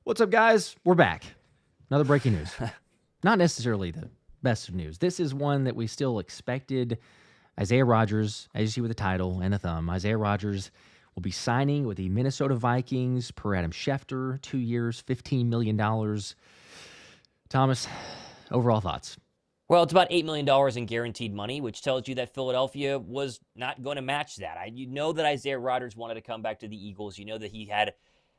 What's up, guys? We're back. Another breaking news. Not necessarily the best of news. This is one that we still expected. Isaiah Rodgers, as you see with the title and the thumb, Isaiah Rodgers will be signing with the Minnesota Vikings per Adam Schefter, 2 years, $15 million. Thomas, overall thoughts? Well, it's about $8 million in guaranteed money, which tells you that Philadelphia was not going to match that. You know that Isaiah Rodgers wanted to come back to the Eagles. You know that he had,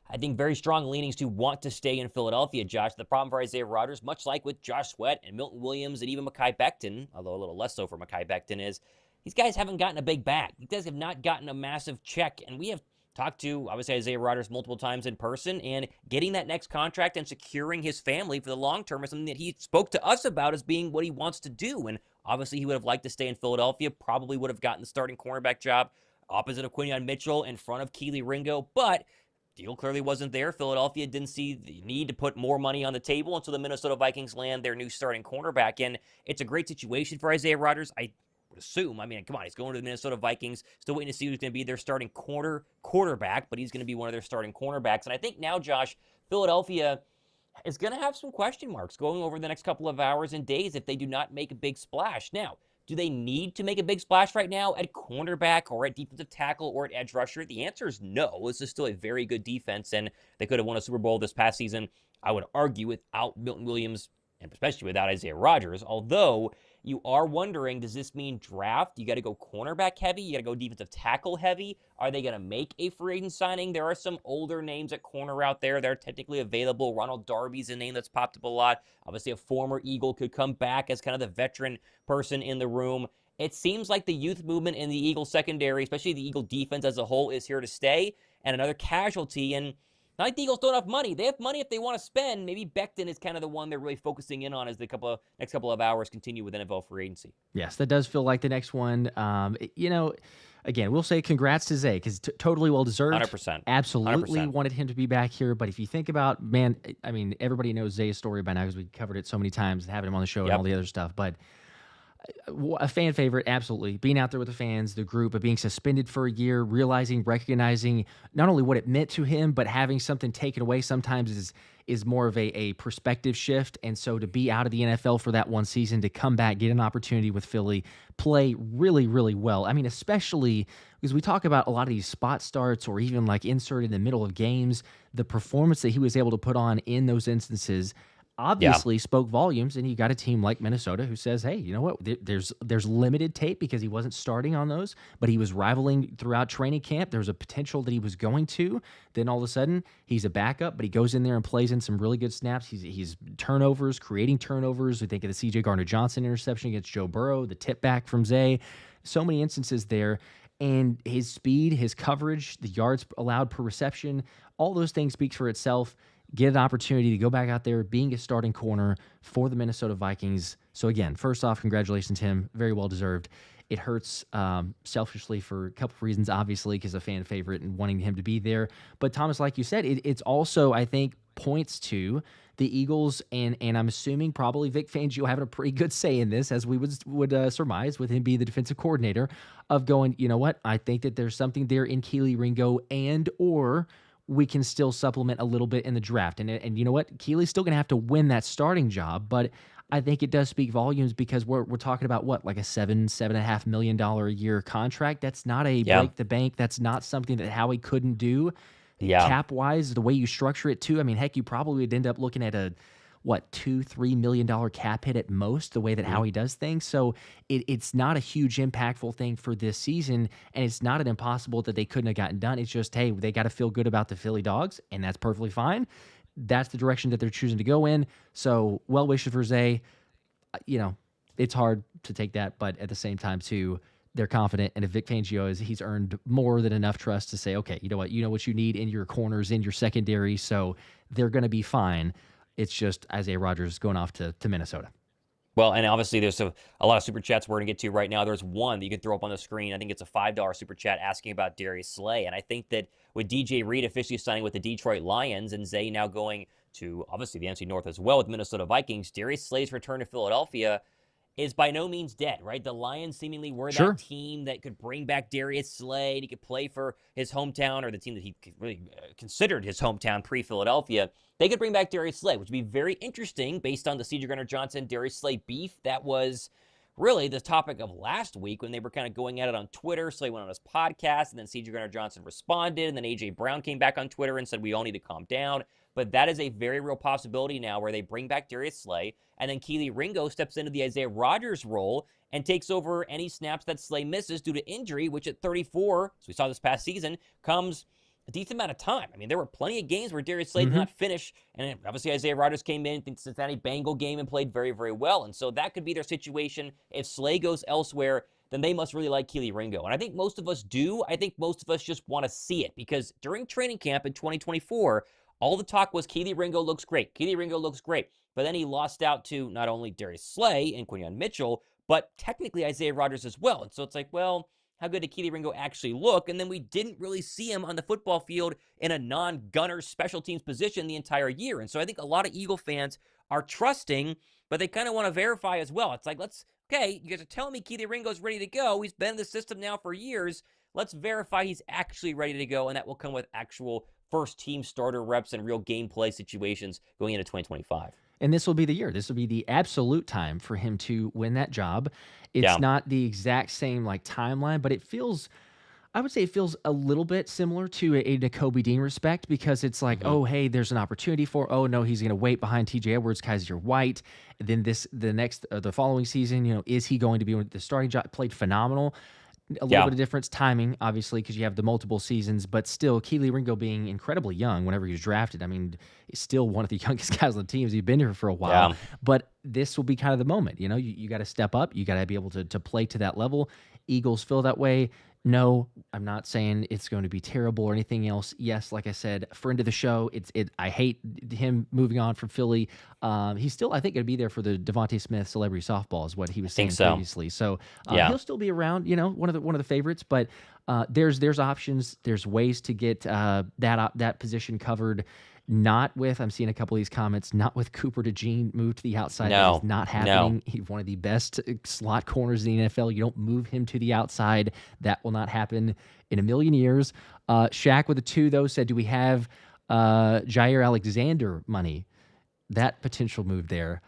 I think, very strong leanings to want to stay in Philadelphia, Josh. The problem for Isaiah Rodgers, much like with Josh Sweat and Milton Williams and even Mekhi Becton, although a little less so for Mekhi Becton, is these guys haven't gotten a big bag. These guys have not gotten a massive check, and we have talked to, obviously, Isaiah Rodgers multiple times in person, and getting that next contract and securing his family for the long term is something that he spoke to us about as being what he wants to do. And obviously, he would have liked to stay in Philadelphia, probably would have gotten the starting cornerback job opposite of Quinyon Mitchell in front of Kelee Ringo, but deal clearly wasn't there. Philadelphia didn't see the need to put more money on the table until the Minnesota Vikings land their new starting cornerback. And it's a great situation for Isaiah Rodgers. I would assume, come on, he's going to the Minnesota Vikings, still waiting to see who's going to be their starting quarterback, but he's going to be one of their starting cornerbacks. And I think now, Josh, Philadelphia is going to have some question marks going over the next couple of hours and days if they do not make a big splash. Now, do they need to make a big splash right now at cornerback or at defensive tackle or at edge rusher? The answer is no. This is still a very good defense, and they could have won a Super Bowl this past season, I would argue, without Milton Williams and especially without Isaiah Rodgers. Although you are wondering, does this mean draft? You got to go cornerback heavy? You got to go defensive tackle heavy? Are they going to make a free agent signing? There are some older names at corner out there that are technically available. Ronald Darby's a name that's popped up a lot. Obviously, a former Eagle could come back as kind of the veteran person in the room. It seems like the youth movement in the Eagle secondary, especially the Eagle defense as a whole, is here to stay. And another casualty, and not like the Eagles don't have money. They have money if they want to spend. Maybe Becton is kind of the one they're really focusing in on as the next couple of hours continue with NFL free agency. Yes, that does feel like the next one. Again, we'll say congrats to Zay because totally well-deserved. 100%. Absolutely 100%. wanted him to be back here. But if you think about, everybody knows Zay's story by now because we covered it so many times, having him on the show and all the other stuff. But a fan favorite, absolutely. Being out there with the fans, the group, of being suspended for a year, recognizing not only what it meant to him, but having something taken away sometimes is more of a perspective shift. And so to be out of the NFL for that one season, to come back, get an opportunity with Philly, play really, really well. Especially because we talk about a lot of these spot starts or even like insert in the middle of games, the performance that he was able to put on in those instances obviously spoke volumes, and you got a team like Minnesota who says, hey, you know what, there's limited tape because he wasn't starting on those, but he was rivaling throughout training camp. There's a potential that he was going to. Then all of a sudden, he's a backup, but he goes in there and plays in some really good snaps. He's turnovers, creating turnovers. We think of the C.J. Gardner-Johnson interception against Joe Burrow, the tip back from Zay. So many instances there. And his speed, his coverage, the yards allowed per reception, all those things speak for itself. Get an opportunity to go back out there being a starting corner for the Minnesota Vikings. So again, first off, congratulations to him. Very well deserved. It hurts selfishly for a couple of reasons, obviously, because a fan favorite and wanting him to be there. But Thomas, like you said, it's also, I think, points to the Eagles, and I'm assuming probably Vic Fangio having a pretty good say in this, as we would surmise with him being the defensive coordinator, of going, you know what, I think that there's something there in Kelee Ringo, and or we can still supplement a little bit in the draft. And you know what? Keely's still going to have to win that starting job, but I think it does speak volumes because we're talking about what, like a $7.5 million a year contract. That's not a break the bank. That's not something that Howie couldn't do. Cap-wise, the way you structure it too. Heck, you probably would end up looking at a $2-3 million cap hit at most, the way that Howie does things. So it's not a huge impactful thing for this season, and it's not an impossible that they couldn't have gotten done. It's just, hey, they got to feel good about the Philly Dogs, and that's perfectly fine. That's the direction that they're choosing to go in. So well wishes for Zay. It's hard to take that, but at the same time too, they're confident, and if Vic Fangio he's earned more than enough trust to say, okay, you know what you need in your corners, in your secondary, so they're going to be fine. It's just Isaiah Rodgers going off to Minnesota. Well, and obviously there's a lot of super chats we're going to get to right now. There's one that you can throw up on the screen. I think it's a $5 super chat asking about Darius Slay. And I think that with DJ Reed officially signing with the Detroit Lions and Zay now going to, obviously, the NFC North as well with Minnesota Vikings, Darius Slay's return to Philadelphia, is by no means dead, right? The Lions seemingly were Sure. that team that could bring back Darius Slay, and he could play for his hometown, or the team that he really considered his hometown pre-Philadelphia. They could bring back Darius Slay, which would be very interesting based on the C.J. Gardner-Johnson, Darius Slay beef that was really the topic of last week when they were kind of going at it on Twitter. Slay went on his podcast, and then C.J. Gardner-Johnson responded, and then A.J. Brown came back on Twitter and said, we all need to calm down. But that is a very real possibility now where they bring back Darius Slay, and then Kelee Ringo steps into the Isaiah Rodgers role and takes over any snaps that Slay misses due to injury, which at 34, as we saw this past season, comes a decent amount of time. I mean, there were plenty of games where Darius Slay did not finish, and obviously Isaiah Rodgers came in the Cincinnati Bengal game and played very, very well. And so that could be their situation. If Slay goes elsewhere, then they must really like Kelee Ringo. And I think most of us do. I think most of us just want to see it, because during training camp in 2024, all the talk was Kelee Ringo looks great. Kelee Ringo looks great. But then he lost out to not only Darius Slay and Quinyon Mitchell, but technically Isaiah Rodgers as well. And so it's like, well, how good did Kelee Ringo actually look? And then we didn't really see him on the football field in a non-gunner special teams position the entire year. And so I think a lot of Eagle fans are trusting, but they kind of want to verify as well. It's like, okay, you guys are telling me Kelee Ringo's ready to go. He's been in the system now for years. Let's verify he's actually ready to go, and that will come with actual first-team starter reps and real gameplay situations going into 2025. And this will be the year. This will be the absolute time for him to win that job. It's not the exact same timeline, but it feels, I would say it feels a little bit similar to a Nakobe Dean respect, because it's like, oh, hey, there's an opportunity oh, no, he's going to wait behind TJ Edwards, Kaiser White. And then the following season, is he going to be the starting job? Played phenomenal. A little bit of difference, timing, obviously, because you have the multiple seasons, but still, Kelee Ringo being incredibly young whenever he was drafted. I mean, he's still one of the youngest guys on the team. He's been here for a while, but this will be kind of the moment. You got to step up. You got to be able to play to that level. Eagles feel that way. No, I'm not saying it's going to be terrible or anything else. Yes, like I said, friend of the show. I hate him moving on from Philly. He's still, I think, going to be there for the Devontae Smith Celebrity Softball, is what he was saying previously. So he'll still be around. One of the favorites. But there's options. There's ways to get that position covered. Not with, I'm seeing a couple of these comments, not with Cooper DeJean moved to the outside. That is not happening. No. He's one of the best slot corners in the NFL. You don't move him to the outside. That will not happen in a million years. Shaq with a 2, though, said, do we have Jair Alexander money? That potential move there.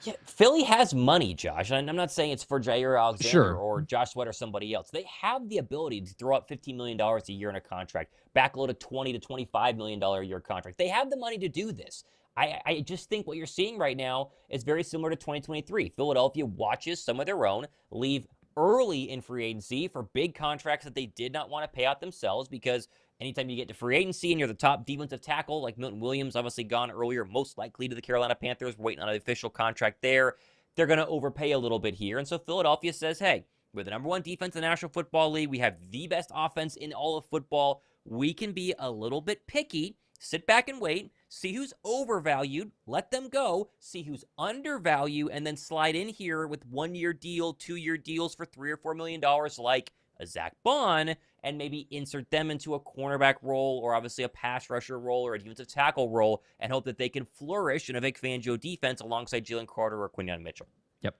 Yeah, Philly has money, Josh. And I'm not saying it's for Jair Alexander or Josh Sweat or somebody else. They have the ability to throw out $15 million a year in a contract, backload a $20 to $25 million a year contract. They have the money to do this. I just think what you're seeing right now is very similar to 2023. Philadelphia watches some of their own leave early in free agency for big contracts that they did not want to pay out themselves, because anytime you get to free agency and you're the top defensive tackle, like Milton Williams, obviously gone earlier, most likely to the Carolina Panthers, waiting on an official contract there, they're going to overpay a little bit here. And so Philadelphia says, hey, we're the number 1 defense in the National Football League. We have the best offense in all of football. We can be a little bit picky, sit back and wait, see who's overvalued, let them go, see who's undervalued, and then slide in here with 1-year deal, 2-year deals for $3 or $4 million, like a Zach Bond, and maybe insert them into a cornerback role, or obviously a pass rusher role, or a defensive tackle role, and hope that they can flourish in a Vic Fangio defense alongside Jalen Carter or Quinyon Mitchell. Yep.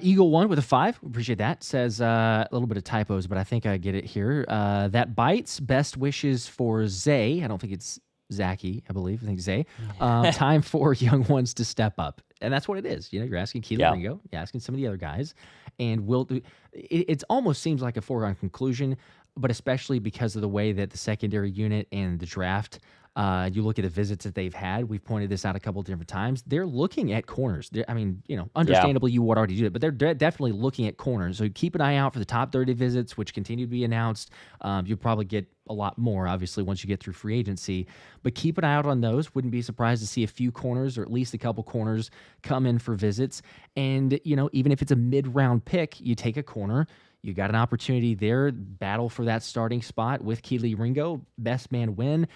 Eagle 1 with a 5. Appreciate that. Says a little bit of typos, but I think I get it here. That bites. Best wishes for Zay. I don't think it's Zachy, I believe. I think Zay. Time for young ones to step up. And that's what it is. You're asking Kelee Ringo, you're asking some of the other guys, and it almost seems like a foregone conclusion, but especially because of the way that the secondary unit and the draft, you look at the visits that they've had. We've pointed this out a couple of different times. They're looking at corners. Understandably, you would already do it, but they're definitely looking at corners. So keep an eye out for the top 30 visits, which continue to be announced. You'll probably get a lot more, obviously, once you get through free agency. But keep an eye out on those. Wouldn't be surprised to see a few corners, or at least a couple corners, come in for visits. And, even if it's a mid-round pick, you take a corner. You got an opportunity there, battle for that starting spot with Kelee Ringo, best man win.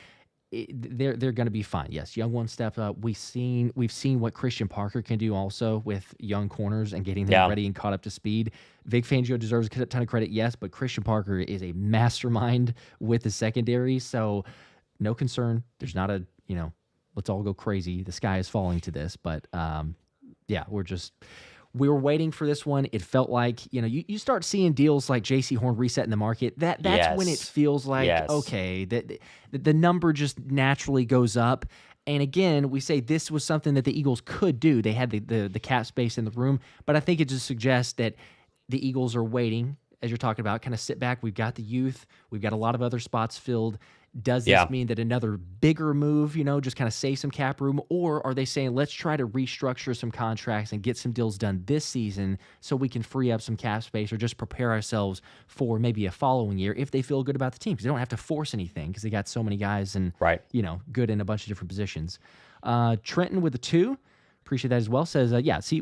They're going to be fine. Yes, young ones step up. We've seen what Christian Parker can do also with young corners and getting them ready and caught up to speed. Vic Fangio deserves a ton of credit, yes, but Christian Parker is a mastermind with the secondary, so no concern. There's not let's all go crazy. The sky is falling to this, but we're we were waiting for this one. It felt like, you start seeing deals like J.C. Horn reset in the market. That's when it feels like, okay, that the number just naturally goes up. And again, we say this was something that the Eagles could do. They had the cap space in the room, but I think it just suggests that the Eagles are waiting, as you're talking about, kind of sit back. We've got the youth. We've got a lot of other spots filled. Does this mean that another bigger move, just kind of save some cap room? Or are they saying, let's try to restructure some contracts and get some deals done this season so we can free up some cap space or just prepare ourselves for maybe a following year if they feel good about the team? Because they don't have to force anything because they got so many guys and, good in a bunch of different positions. Trenton with the 2. Appreciate that as well. Says,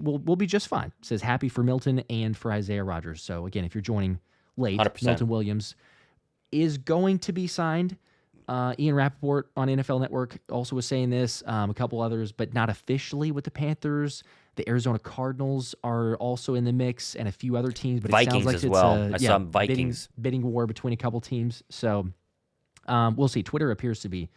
we'll be just fine. Says, happy for Milton and for Isaiah Rodgers. So, again, if you're joining late, 100%. Milton Williams is going to be signed. Ian Rappaport on NFL Network also was saying this, a couple others, but not officially with the Panthers. The Arizona Cardinals are also in the mix and a few other teams. But Vikings it sounds like as it's well. I saw Vikings. Bidding war between a couple teams. So we'll see. Twitter appears to be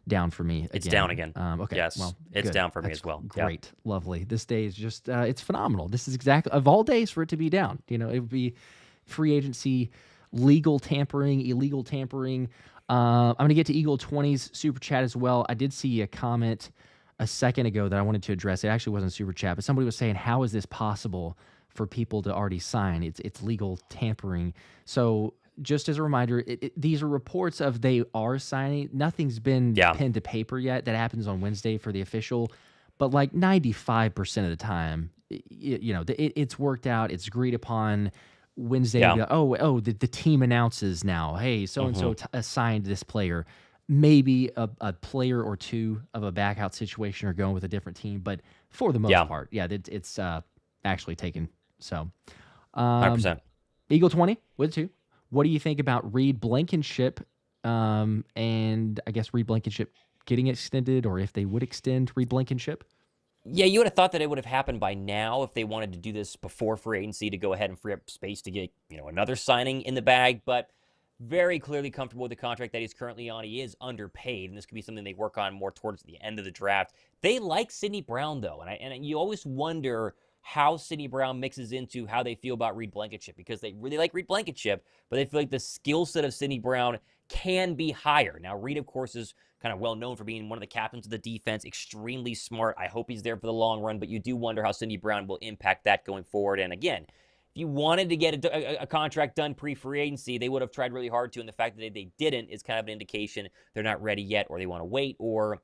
down for me again. It's down again. Okay. Yes, well, it's good. down for me That's as well. Great. Lovely. This day is just, it's phenomenal. This is exactly, of all days for it to be down. It would be free agency, legal tampering, illegal tampering. I'm going to get to Eagle 20's Super Chat as well. I did see a comment a second ago that I wanted to address. It actually wasn't Super Chat, but somebody was saying, how is this possible for people to already sign? It's legal tampering. So just as a reminder, these are reports of they are signing. Nothing's been pen to paper yet. That happens on Wednesday for the official. But like 95% of the time, it's worked out. It's agreed upon. Wednesday, the team announces now, hey, so-and-so assigned this player. Maybe a player or two of a back out situation are going with a different team, but for the most part, it's actually taken. So 100%. Eagle 20 with 2. What do you think about Reed Blankenship and I guess Reed Blankenship getting extended, or if they would extend Reed Blankenship? Yeah, you would have thought that it would have happened by now if they wanted to do this before free agency to go ahead and free up space to get, another signing in the bag. But very clearly comfortable with the contract that he's currently on. He is underpaid, and this could be something they work on more towards the end of the draft. They like Sidney Brown, though, and you always wonder how Sidney Brown mixes into how they feel about Reed Blankenship, because they really like Reed Blankenship, but they feel like the skill set of Sidney Brown can be higher. Now, Reed, of course, is kind of well known for being one of the captains of the defense, extremely smart. I hope he's there for the long run, but you do wonder how Sidney Brown will impact that going forward. And again, if you wanted to get a contract done pre-free agency, they would have tried really hard to, and the fact that they didn't is kind of an indication they're not ready yet, or they want to wait, or,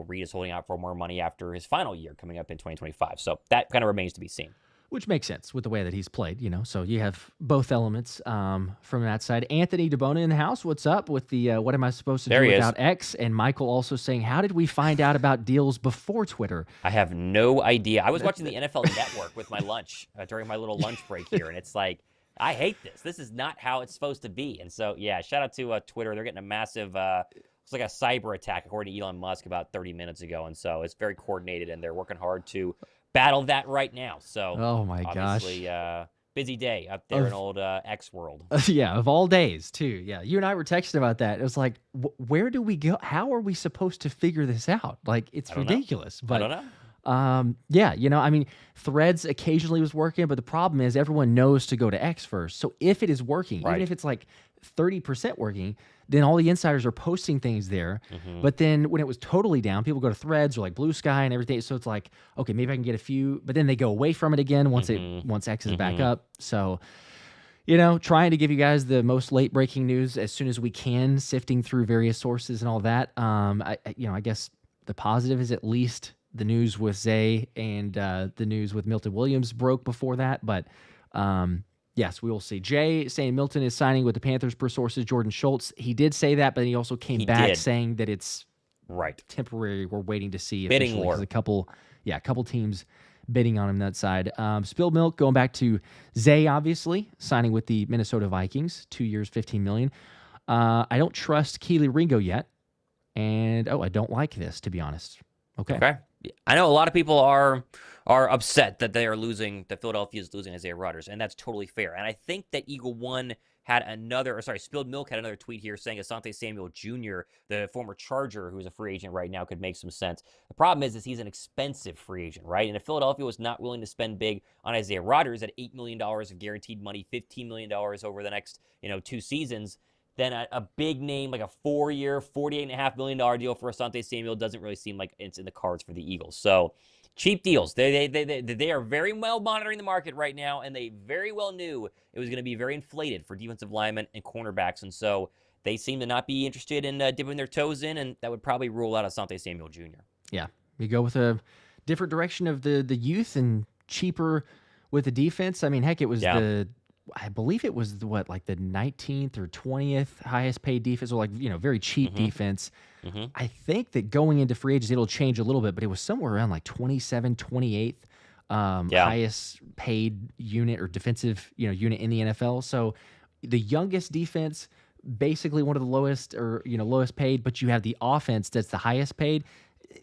Reed is holding out for more money after his final year coming up in 2025. So that kind of remains to be seen. Which makes sense with the way that he's played, So you have both elements from that side. Anthony DeBona in the house. What's up with the what am I supposed to do without X? And Michael also saying, how did we find out about deals before Twitter? I have no idea. I was watching the NFL Network with my lunch during my little lunch break here, and it's like, I hate this. This is not how it's supposed to be. And so, shout out to Twitter. They're getting a massive, it's like a cyber attack, according to Elon Musk, about 30 minutes ago. And so it's very coordinated, and they're working hard to battle that right now. So, oh my obviously, busy day up there in old X world. Of all days, too. Yeah, you and I were texting about that. It was like, where do we go? How are we supposed to figure this out? Like, it's ridiculous. But I don't know. Threads occasionally was working, but the problem is everyone knows to go to X first. So if it is working, even if it's like 30% working, then all the insiders are posting things there. But then when it was totally down, people go to Threads or like Blue Sky and everything. So it's like, okay, maybe I can get a few, but then they go away from it again once X is back up. So, trying to give you guys the most late breaking news as soon as we can, sifting through various sources and all that. I guess the positive is at least the news with Zay and the news with Milton Williams broke before that. But yes, we will see. Jay saying Milton is signing with the Panthers per sources. Jordan Schultz, he did say that, but he also came back saying that it's temporary. We're waiting to see. Bidding war. A couple teams bidding on him that side. Spilled Milk, going back to Zay, obviously, signing with the Minnesota Vikings, 2 years, $15 million. I don't trust Kelee Ringo yet, and I don't like this, to be honest. Okay. I know a lot of people are upset that they are losing, that Philadelphia is losing Isaiah Rodgers, and that's totally fair. And I think that Eagle One Spilled Milk had another tweet here saying Asante Samuel Jr., the former Charger, who's a free agent right now, could make some sense. The problem is he's an expensive free agent, right? And if Philadelphia was not willing to spend big on Isaiah Rodgers at $8 million of guaranteed money, $15 million over the next, 2 seasons, then a big name like a 4-year, $48.5 million deal for Asante Samuel doesn't really seem like it's in the cards for the Eagles. So cheap deals. They are very well monitoring the market right now, and they very well knew it was going to be very inflated for defensive linemen and cornerbacks, and so they seem to not be interested in dipping their toes in, and that would probably rule out Asante Samuel Jr. Yeah, you go with a different direction of the youth and cheaper with the defense. I mean, heck, it was I believe it was the 19th or 20th highest paid defense, or very cheap defense. I think that going into free agency, it'll change a little bit, but it was somewhere around 27th, 28th highest paid unit or defensive unit in the NFL. So the youngest defense, basically one of the lowest or lowest paid, but you have the offense that's the highest paid.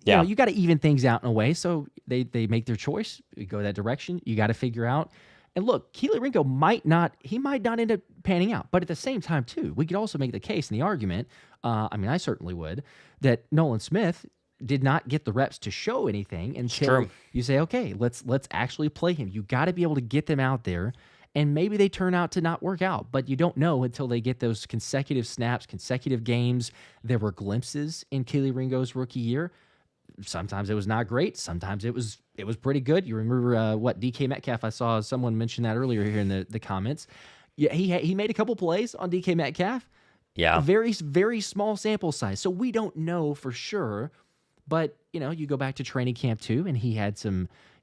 You got to even things out in a way. So they make their choice. You go that direction. You got to figure out. And look, Kelee Ringo might not end up panning out. But at the same time, too, we could also make the case and the argument, I certainly would, that Nolan Smith did not get the reps to show anything until you say, okay, let's actually play him. You got to be able to get them out there, and maybe they turn out to not work out. But you don't know until they get those consecutive snaps, consecutive games. There were glimpses in Kelee Ringo's rookie year. Sometimes it was not great. Sometimes it was pretty good. You remember DK Metcalf? I saw someone mention that earlier here in the comments. Yeah, he made a couple plays on DK Metcalf. Yeah, a very, very small sample size, so we don't know for sure. But you go back to training camp too, and he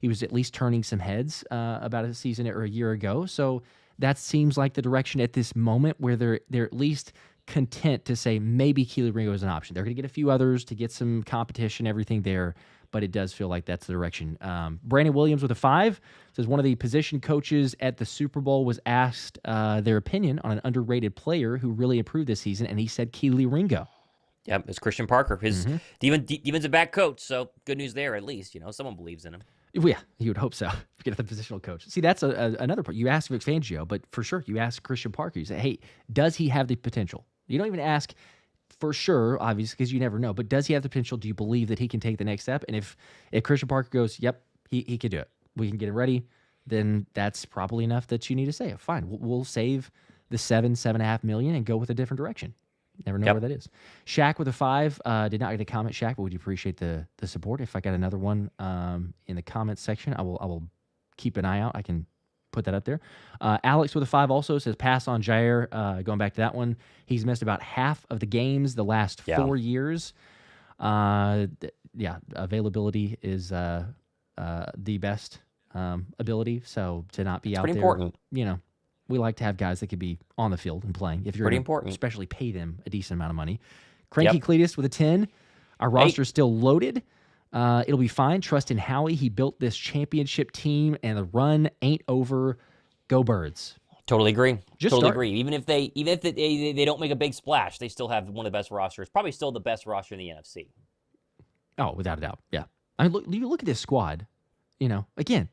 was at least turning some heads about a season or a year ago. So that seems like the direction at this moment where they're at least content to say maybe Kelee Ringo is an option. They're going to get a few others to get some competition, everything there, but it does feel like that's the direction. Brandon Williams with a 5 says one of the position coaches at the Super Bowl was asked their opinion on an underrated player who really improved this season, and he said Kelee Ringo. Yep, it's Christian Parker. His defensive back coach, so good news there at least. Someone believes in him. Yeah, you would hope so. Get the positional coach. See, that's another part. You ask Vic Fangio, but for sure, you ask Christian Parker. You say, hey, does he have the potential? You don't even ask for sure, obviously, because you never know. But does he have the potential? Do you believe that he can take the next step? And if Christian Parker goes, yep, he can do it. We can get him ready. Then that's probably enough that you need to say, fine, we'll save the $7.5 million and go with a different direction. Never know where that is. Shaq with a 5 did not get a comment, Shaq, but would you appreciate the support? If I got another one in the comments section, I will keep an eye out. I can put that up there. Alex with a 5 also says pass on Jair. Going back to that one, he's missed about half of the games the last 4 years. Availability is the best ability. So to not be out there, important. We like to have guys that could be on the field and playing. If you're pretty important, especially pay them a decent amount of money. Cranky Cletus with a 10. Our roster is still loaded. It'll be fine. Trust in Howie. He built this championship team, and the run ain't over. Go Birds. Totally agree. Agree. Even if they don't make a big splash, they still have one of the best rosters. Probably still the best roster in the NFC. Oh, without a doubt. Yeah. I mean, look at this squad. Again,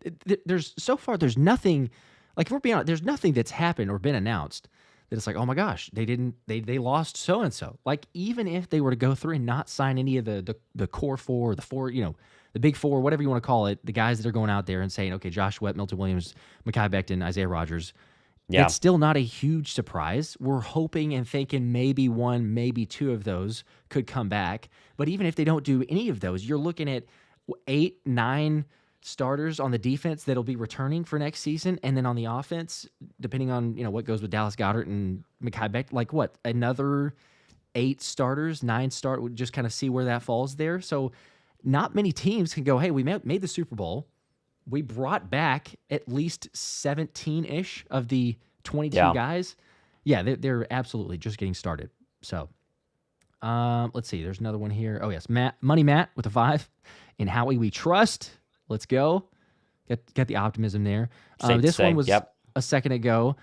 there's nothing. Like, if we're being honest, there's nothing that's happened or been announced that it's like, oh my gosh, they lost so and so. Like, even if they were to go through and not sign any of the core 4, the 4, the big 4, whatever you want to call it, the guys that are going out there and saying, okay, Josh Sweat, Milton Williams, Mekhi Becton, Isaiah Rodgers, it's still not a huge surprise. We're hoping and thinking maybe 1, maybe 2 of those could come back. But even if they don't do any of those, you're looking at 8, 9 starters on the defense that'll be returning for next season, and then on the offense, depending on what goes with Dallas Goedert and Mekhi Becton, another 8 starters, 9 start. We'll just kind of see where that falls there. So not many teams can go, hey, we made the Super Bowl. We brought back at least 17-ish of the 22 guys. Yeah, they're absolutely just getting started. So let's see. There's another one here. Oh, yes. Money Matt with a 5. In Howie we trust. Let's go. Got the optimism there. This one was a second ago.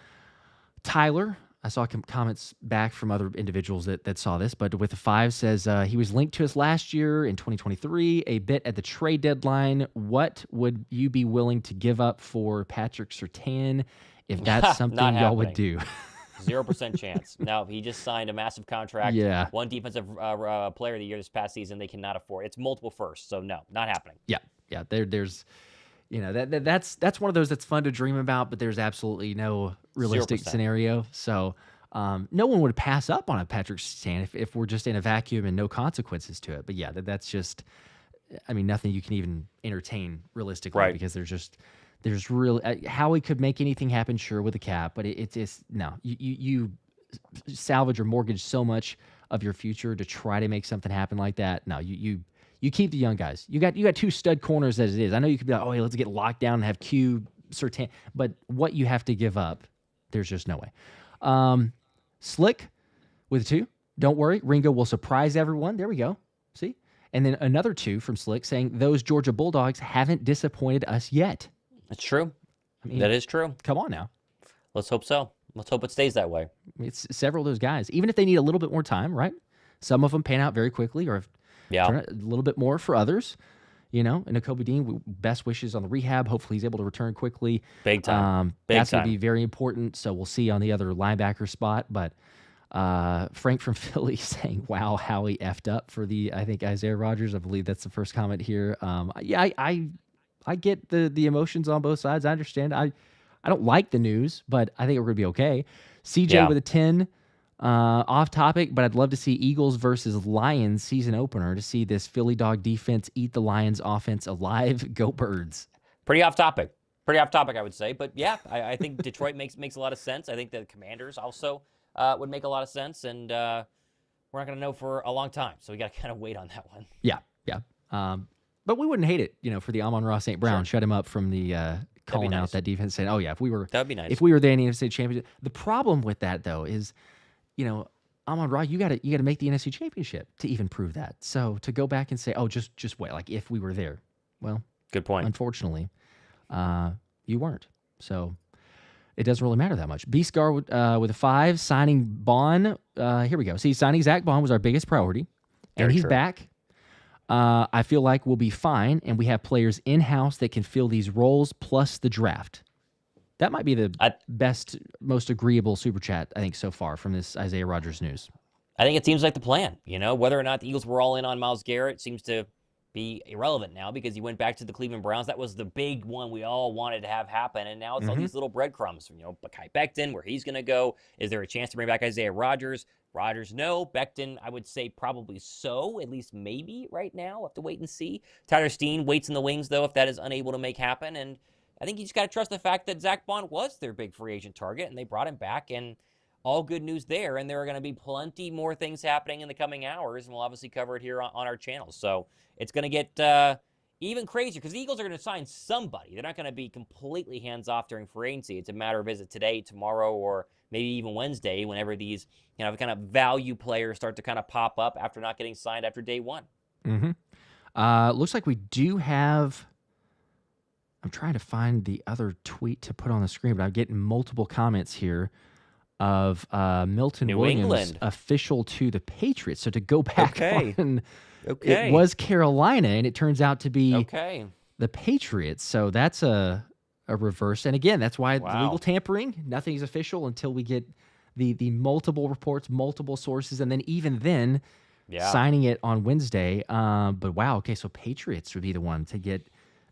Tyler, I saw comments back from other individuals that saw this, but with a 5 says he was linked to us last year in 2023, a bit at the trade deadline. What would you be willing to give up for Patrick Surtain if that's something y'all would do? 0% chance. No, he just signed a massive contract. Yeah. One defensive player of the year this past season. They cannot afford. It's multiple firsts, so no, not happening. Yeah. There's, that's one of those that's fun to dream about, but there's absolutely no realistic 0%. scenario. So no one would pass up on a Patrick Surtain if we're just in a vacuum and no consequences to it. But yeah, that's just, nothing you can even entertain realistically, Right. because there's really Howie could make anything happen, sure, with a cap, but it's no, you salvage or mortgage so much of your future to try to make something happen like that. No, you keep the young guys. You got two stud corners as it is. I know you could be like, oh, hey, let's get locked down and have Q, Surtain, but what you have to give up, there's just no way. Slick with 2. Don't worry, Ringo will surprise everyone. There we go. See? And then another 2 from Slick saying those Georgia Bulldogs haven't disappointed us yet. That's true. That is true. Come on now. Let's hope so. Let's hope it stays that way. It's several of those guys. Even if they need a little bit more time, right? Some of them pan out very quickly, or turn out a little bit more for others. And Nakobe Dean, best wishes on the rehab. Hopefully he's able to return quickly. Big time. That's going to be very important. So we'll see on the other linebacker spot. But Frank from Philly saying, wow, Howie effed up for I think Isaiah Rodgers. I believe that's the first comment here. I get the emotions on both sides. I understand. I don't like the news, but I think we're going to be okay. CJ with a 10. Off topic, but I'd love to see Eagles versus Lions season opener to see this Philly dog defense eat the Lions offense alive. Go Birds. Pretty off topic, I would say. But yeah, I think Detroit makes a lot of sense. I think the Commanders also would make a lot of sense, and we're not going to know for a long time. So we got to kind of wait on that one. Yeah. But we wouldn't hate it, for the Amon-Ra St. Brown. Shut him up from the calling out that defense, saying, oh yeah, that'd be nice. If we were there in the NFC Championship. The problem with that though is, Amon-Ra, you got to make the NFC Championship to even prove that. So to go back and say, oh, just wait, like if we were there, well, good point. Unfortunately, you weren't. So it doesn't really matter that much. B-Scar with a 5, signing Bond. Here we go. See, signing Zach Bond was our biggest priority, and he's back. I feel like we'll be fine, and we have players in-house that can fill these roles, plus the draft. That might be the best, most agreeable super chat, I think, so far from this Isaiah Rodgers news. I think it seems like the plan. Whether or not the Eagles were all in on Myles Garrett seems to be irrelevant now, because he went back to the Cleveland Browns. That was the big one we all wanted to have happen, and now it's all these little breadcrumbs. Kai Becton, where he's going to go. Is there a chance to bring back Isaiah Rodgers? Rodgers, no. Becton, I would say probably so, at least maybe right now. We'll have to wait and see. Tyler Steen waits in the wings, though, if that is unable to make happen, and I think you just got to trust the fact that Zach Bond was their big free agent target, and they brought him back, and all good news there. And there are going to be plenty more things happening in the coming hours, and we'll obviously cover it here on our channel. So it's going to get even crazier, because the Eagles are going to sign somebody. They're not going to be completely hands-off during free agency. It's a matter of, is it today, tomorrow, or maybe even Wednesday, whenever these kind of value players start to kind of pop up after not getting signed after day one. Looks like we do have... I'm trying to find the other tweet to put on the screen, but I'm getting multiple comments here of Milton Williams official to the Patriots. So to go back on, it was Carolina, and it turns out to be the Patriots. So that's a reverse. And again, that's why the legal tampering, nothing's official until we get the multiple reports, multiple sources, and then even then signing it on Wednesday. But wow, okay, so Patriots would be the one to get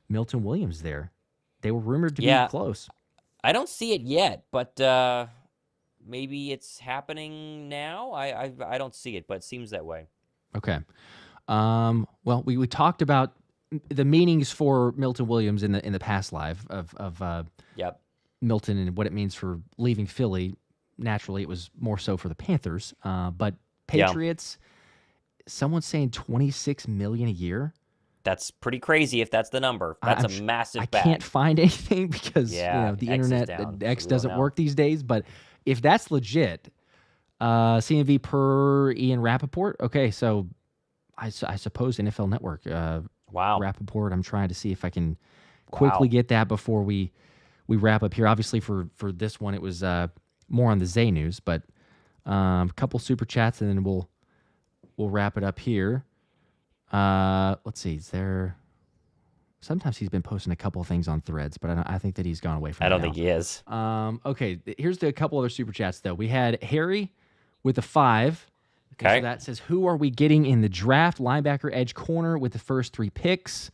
Milton Williams there. They were rumored to be close. I don't see it yet, but maybe it's happening now. I don't see it, but it seems that way. Okay. Well, we talked about the meanings for Milton Williams in the past live of Milton and what it means for leaving Philly. Naturally, it was more so for the Panthers, but Patriots. Someone's saying $26 million a year. That's pretty crazy if that's the number. That's a massive bag. I can't find anything because the internet, X doesn't work these days. But if that's legit, CMV per Ian Rappaport. Okay, so I suppose NFL Network. Rappaport. I'm trying to see if I can quickly get that before we wrap up here. Obviously, for this one, it was more on the Zay news, but a couple super chats, and then we'll wrap it up here. Let's see. Is there Sometimes he's been posting a couple of things on Threads, but I think that he's gone away from. I don't think he is. Okay, here's a couple other super chats though. We had Harry with a 5. Okay. So that says, who are we getting in the draft? Linebacker, edge, corner with the first 3 picks.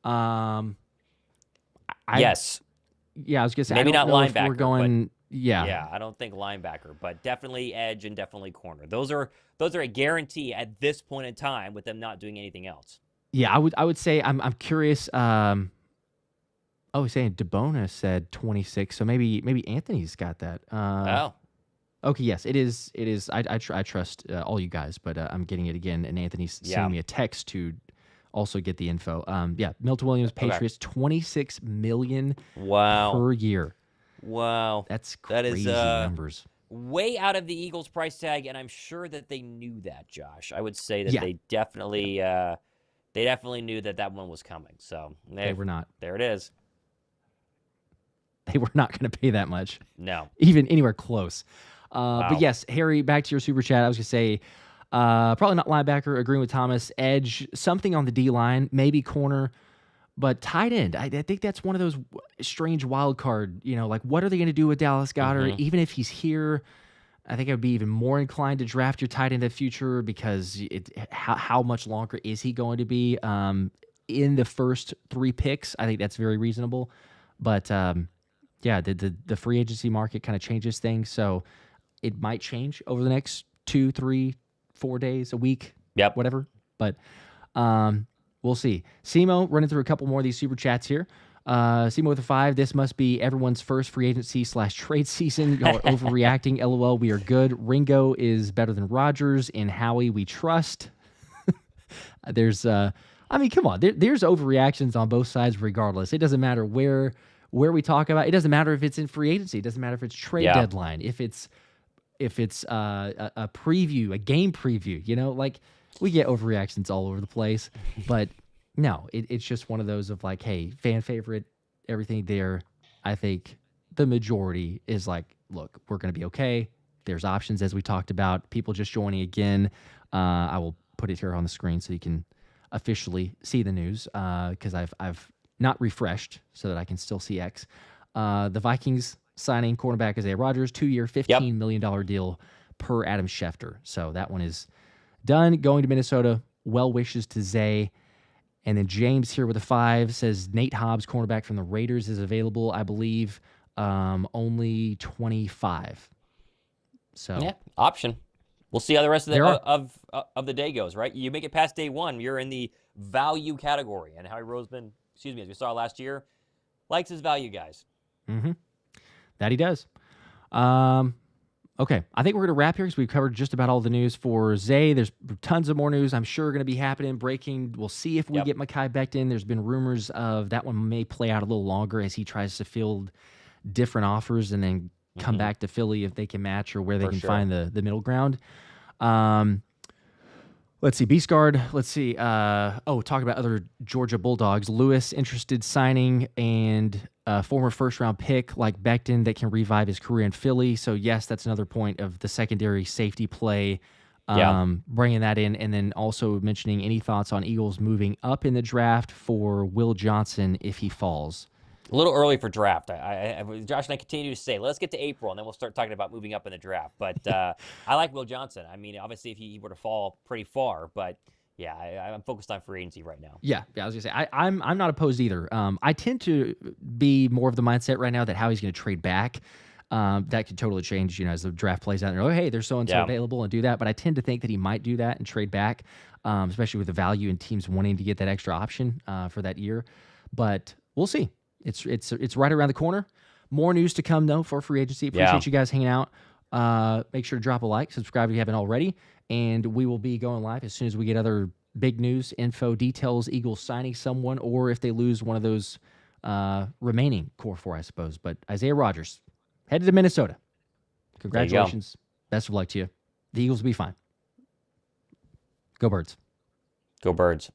Yes. Yeah, I was gonna say maybe I don't not know if linebacker. we're going. Yeah, I don't think linebacker, but definitely edge and definitely corner. Those are a guarantee at this point in time with them not doing anything else. Yeah, I would say I'm curious. He's saying DeBona said 26, so maybe Anthony's got that. Okay, yes, it is. I trust all you guys, but I'm getting it again, and Anthony's sending me a text to also get the info. Milton Williams, Patriots, $26 million per year. Wow, that's crazy numbers. Way out of the Eagles' price tag, and I'm sure that they knew that, Josh. I would say that they definitely knew that one was coming. So they were not. There it is. They were not going to pay that much. No, even anywhere close. Wow. But yes, Harry, back to your super chat. I was going to say probably not linebacker. Agreeing with Thomas. Edge, something on the D line, maybe corner. But tight end, I think that's one of those strange wild card, like what are they going to do with Dallas Goedert? Even if he's here, I think I would be even more inclined to draft your tight end in the future because how much longer is he going to be in the first 3 picks? I think that's very reasonable. But the free agency market kind of changes things. So it might change over the next 2, 3, 4 days, a week, whatever. But we'll see. Simo running through a couple more of these super chats here. Simo with a 5. This must be everyone's first free agency / trade season. Y'all are overreacting. LOL. We are good. Ringo is better than Rodgers. In Howie, we trust. There's, come on. There's overreactions on both sides regardless. It doesn't matter where we talk about. It doesn't matter if it's in free agency. It doesn't matter if it's trade deadline. If it's a preview, a game preview. We get overreactions all over the place, but no, it's just one of those of like, hey, fan favorite, everything there. I think the majority is like, look, we're going to be okay. There's options as we talked about. People just joining again. I will put it here on the screen so you can officially see the news because I've not refreshed so that I can still see X. The Vikings signing cornerback Isaiah Rodgers, 2-year, $15 million deal per Adam Schefter. So that one is done. Going to Minnesota. Well wishes to Zay. And then James here with a 5 says Nate Hobbs, cornerback from the Raiders, is available, I believe, only 25. So option. We'll see how the rest of the day goes, right? You make it past day 1, you're in the value category. And Howie Roseman, as we saw last year, likes his value guys. Mm-hmm. That he does. Okay, I think we're going to wrap here because we've covered just about all the news for Zay. There's tons of more news I'm sure going to be happening, breaking. We'll see if we get Mekhi Becton. There's been rumors of that one may play out a little longer as he tries to field different offers and then come back to Philly if they can match or where they can find the middle ground. Let's see, Beast Guard. Let's see. Talking about other Georgia Bulldogs. Lewis interested signing and former first-round pick like Becton that can revive his career in Philly. So, yes, that's another point of the secondary safety play, bringing that in. And then also mentioning any thoughts on Eagles moving up in the draft for Will Johnson if he falls. A little early for draft. Josh and I continue to say, let's get to April, and then we'll start talking about moving up in the draft. But I like Will Johnson. I mean, obviously, if he were to fall pretty far, but yeah, I'm focused on free agency right now. Yeah, I was gonna say I'm not opposed either. I tend to be more of the mindset right now that Howie's going to trade back. That could totally change, as the draft plays out. And oh, hey, there's so and so available, and do that. But I tend to think that he might do that and trade back, especially with the value and teams wanting to get that extra option for that year. But we'll see. It's right around the corner. More news to come though for free agency. Appreciate you guys hanging out. Make sure to drop a like, subscribe if you haven't already, and we will be going live as soon as we get other big news, info, details, Eagles signing someone, or if they lose one of those remaining core 4, I suppose. But Isaiah Rodgers headed to Minnesota. Congratulations. Best of luck to you. The Eagles will be fine. Go Birds. Go Birds.